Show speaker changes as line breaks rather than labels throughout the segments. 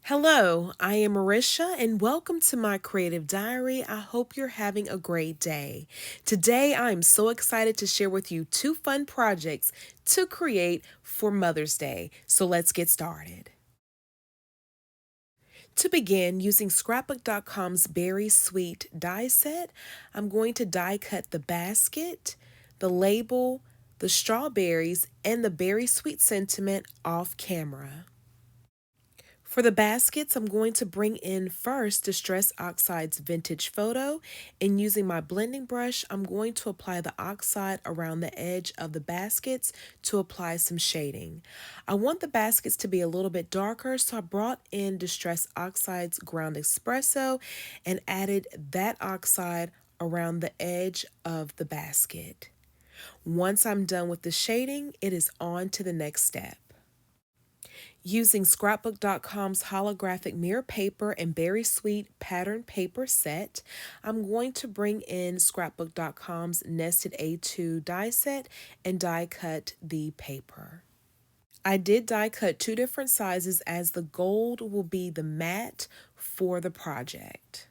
Hello, I am Marisha and welcome to my creative diary. I hope you're having a great day. Today, I am so excited to share with you two fun projects to create for Mother's Day. So let's get started. To begin, using scrapbook.com's Berry Sweet die set, I'm going to die cut the basket, the label, the strawberries, and the Berry Sweet sentiment off camera. For the baskets, I'm going to bring in first Distress Oxide's Vintage Photo, and using my blending brush, I'm going to apply the oxide around the edge of the baskets to apply some shading. I want the baskets to be a little bit darker, so I brought in Distress Oxide's Ground Espresso and added that oxide around the edge of the basket. Once I'm done with the shading, it is on to the next step. Using scrapbook.com's holographic mirror paper and Berry Sweet pattern paper set, I'm going to bring in scrapbook.com's nested A2 die set and die cut the paper. I did die cut two different sizes as the gold will be the matte for the project.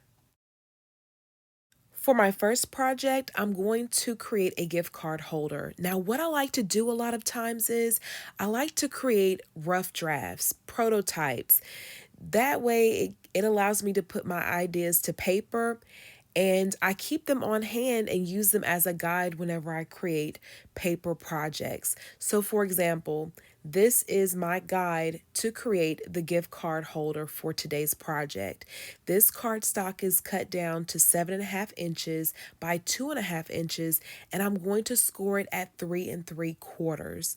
For my first project, I'm going to create a gift card holder. Now, what I like to do a lot of times is I like to create rough drafts, prototypes. That way, it allows me to put my ideas to paper and I keep them on hand and use them as a guide whenever I create paper projects. So, for example, this is my guide to create the gift card holder for today's project. This cardstock is cut down to 7.5 inches by 2.5 inches, and I'm going to score it at 3 3/4,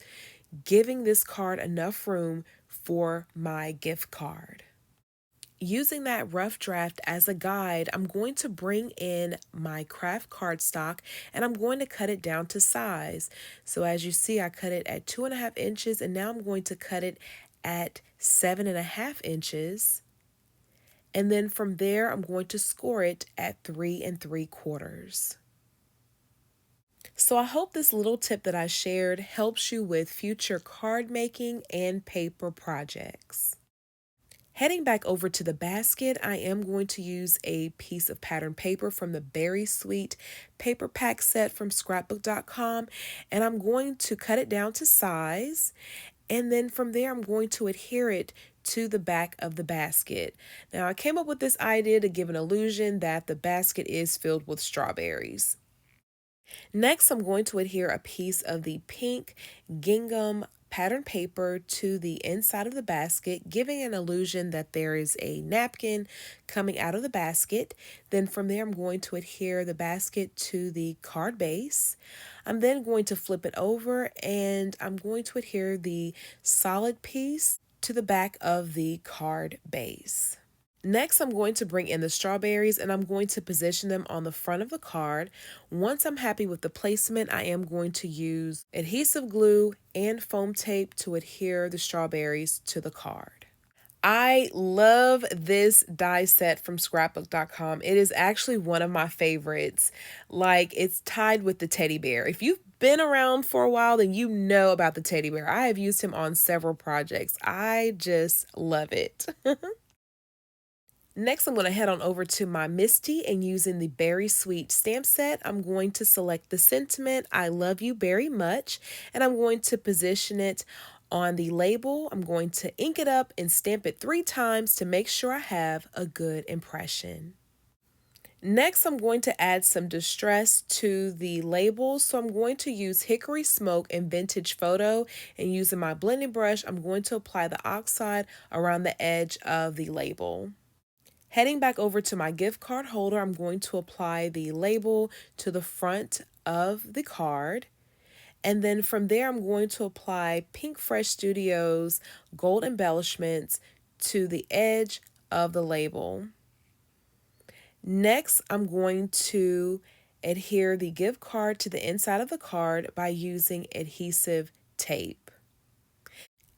giving this card enough room for my gift card. Using that rough draft as a guide, I'm going to bring in my craft cardstock and I'm going to cut it down to size. So as you see, I cut it at 2.5 inches and now I'm going to cut it at 7.5 inches. And then from there, I'm going to score it at 3 3/4. So I hope this little tip that I shared helps you with future card making and paper projects. Heading back over to the basket, I am going to use a piece of pattern paper from the Berry Sweet paper pack set from scrapbook.com, and I'm going to cut it down to size, and then from there I'm going to adhere it to the back of the basket. Now I came up with this idea to give an illusion that the basket is filled with strawberries. Next, I'm going to adhere a piece of the pink gingham pattern paper to the inside of the basket, giving an illusion that there is a napkin coming out of the basket. Then from there, I'm going to adhere the basket to the card base. I'm then going to flip it over and I'm going to adhere the solid piece to the back of the card base. Next, I'm going to bring in the strawberries and I'm going to position them on the front of the card. Once I'm happy with the placement, I am going to use adhesive glue and foam tape to adhere the strawberries to the card. I love this die set from scrapbook.com. It is actually one of my favorites. Like, it's tied with the teddy bear. If you've been around for a while, then you know about the teddy bear. I have used him on several projects. I just love it. Next, I'm going to head on over to my Misty and using the Berry Sweet stamp set, I'm going to select the sentiment, I love you very much, and I'm going to position it on the label. I'm going to ink it up and stamp it 3 times to make sure I have a good impression. Next, I'm going to add some distress to the label. So I'm going to use Hickory Smoke and Vintage Photo, and using my blending brush, I'm going to apply the oxide around the edge of the label. Heading back over to my gift card holder, I'm going to apply the label to the front of the card. And then from there, I'm going to apply Pink Fresh Studios gold embellishments to the edge of the label. Next, I'm going to adhere the gift card to the inside of the card by using adhesive tape.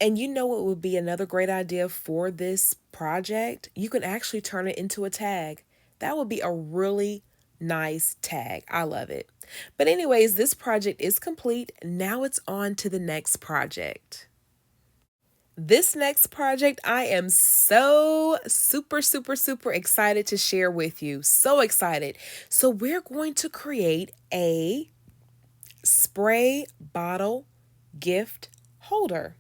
And you know what would be another great idea for this project? You can actually turn it into a tag. That would be a really nice tag. I love it. But anyways, this project is complete. Now it's on to the next project. This next project, I am so super excited to share with you. So excited. So, we're going to create a spray bottle gift holder.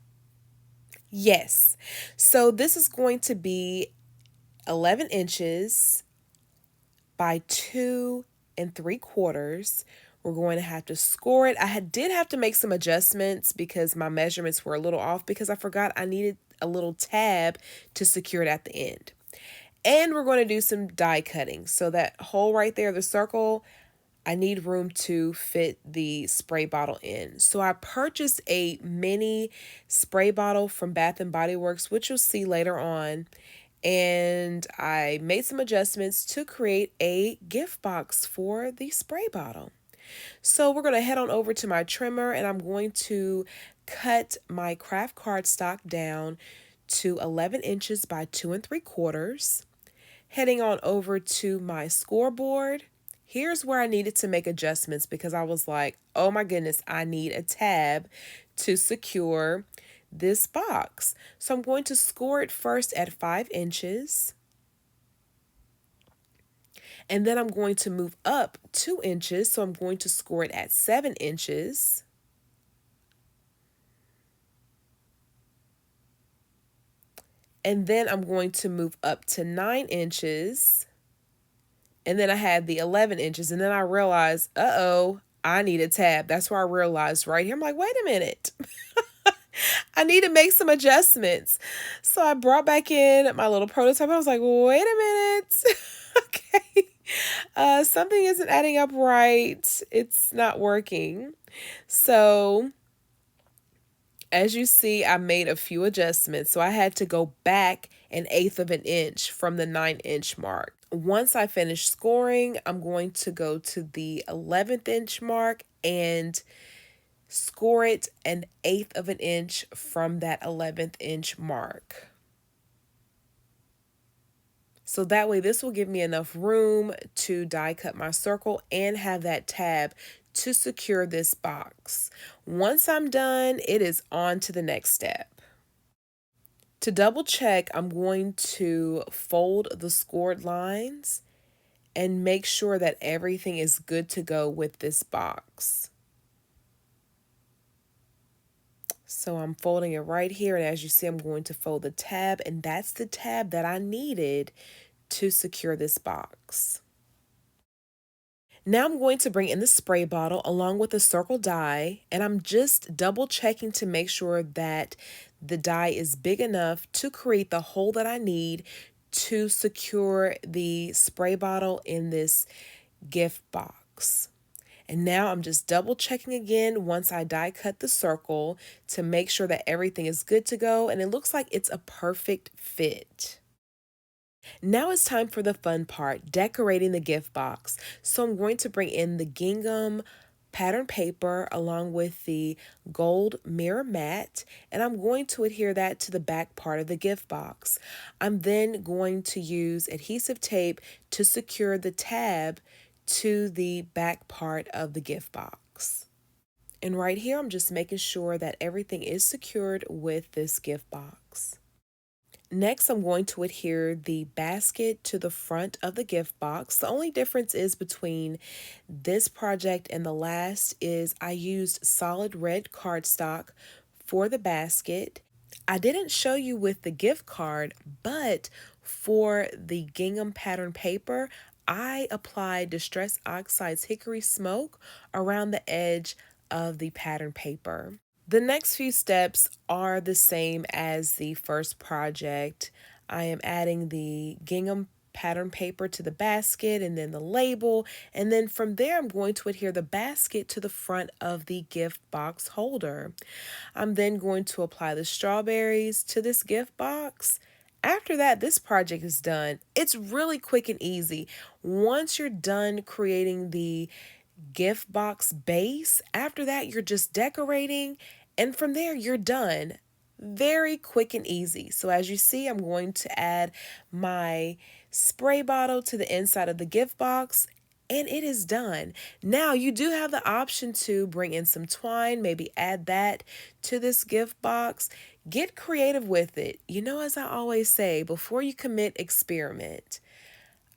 Yes. So, this is going to be 11 inches by 2 3/4. We're going to have to score it. Did have to make some adjustments because my measurements were a little off because I forgot I needed a little tab to secure it at the end. And we're going to do some die cutting. So that hole right there, the circle, I need room to fit the spray bottle in. So I purchased a mini spray bottle from Bath and Body Works, which you'll see later on. And I made some adjustments to create a gift box for the spray bottle. So we're going to head on over to my trimmer and I'm going to cut my craft cardstock down to 11 inches by 2 3/4. Heading on over to my scoreboard. Here's where I needed to make adjustments because I was like, oh my goodness, I need a tab to secure this box. So I'm going to score it first at 5 inches. And then I'm going to move up 2 inches. So I'm going to score it at 7 inches. And then I'm going to move up to 9 inches. And then I had the 11 inches. And then I realized, uh-oh, I need a tab. That's where I realized right here. I'm like, wait a minute. I need to make some adjustments. So I brought back in my little prototype. I was like, wait a minute. Okay. Something isn't adding up right. It's not working. So as you see, I made a few adjustments. So I had to go back 1/8 of an inch from the 9-inch mark. Once I finish scoring, I'm going to go to the 11th inch mark and score it 1/8 of an inch from that 11th inch mark. So that way this will give me enough room to die cut my circle and have that tab to secure this box. Once I'm done, it is on to the next step. To double check, I'm going to fold the scored lines and make sure that everything is good to go with this box. So I'm folding it right here, and as you see, I'm going to fold the tab, and that's the tab that I needed to secure this box. Now I'm going to bring in the spray bottle along with the circle die, and I'm just double checking to make sure that the die is big enough to create the hole that I need to secure the spray bottle in this gift box. And now I'm just double checking again once I die cut the circle to make sure that everything is good to go, and it looks like it's a perfect fit. Now it's time for the fun part, decorating the gift box. So I'm going to bring in the gingham pattern paper along with the gold mirror mat, and I'm going to adhere that to the back part of the gift box. I'm then going to use adhesive tape to secure the tab to the back part of the gift box. And right here, I'm just making sure that everything is secured with this gift box. Next, I'm going to adhere the basket to the front of the gift box. The only difference is between this project and the last is I used solid red cardstock for the basket. I didn't show you with the gift card, but for the gingham pattern paper, I applied Distress Oxide's Hickory Smoke around the edge of the pattern paper. The next few steps are the same as the first project. I am adding the gingham pattern paper to the basket and then the label, and then from there I'm going to adhere the basket to the front of the gift box holder. I'm then going to apply the strawberries to this gift box. After that, this project is done. It's really quick and easy. Once you're done creating the gift box base, after that you're just decorating, and from there you're done. Very quick and easy. So as you see, I'm going to add my spray bottle to the inside of the gift box, and it is done. Now you do have the option to bring in some twine, maybe add that to this gift box. Get creative with it. You know, as I always say, before you commit, experiment.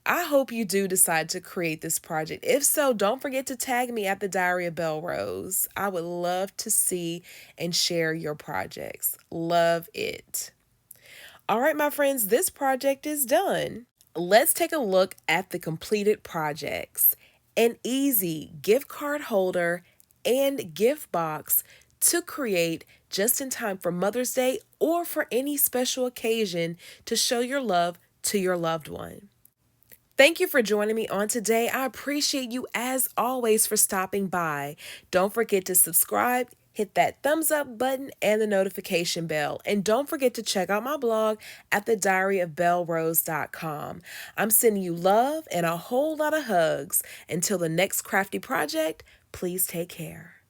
I hope you do decide to create this project. If so, don't forget to tag me at the Diary of Belle Rose. I would love to see and share your projects. Love it. All right, my friends, this project is done. Let's take a look at the completed projects. An easy gift card holder and gift box to create just in time for Mother's Day or for any special occasion to show your love to your loved one. Thank you for joining me on today. I appreciate you as always for stopping by. Don't forget to subscribe, hit that thumbs up button and the notification bell. And don't forget to check out my blog at thediaryofbellerose.com. I'm sending you love and a whole lot of hugs. Until the next crafty project, please take care.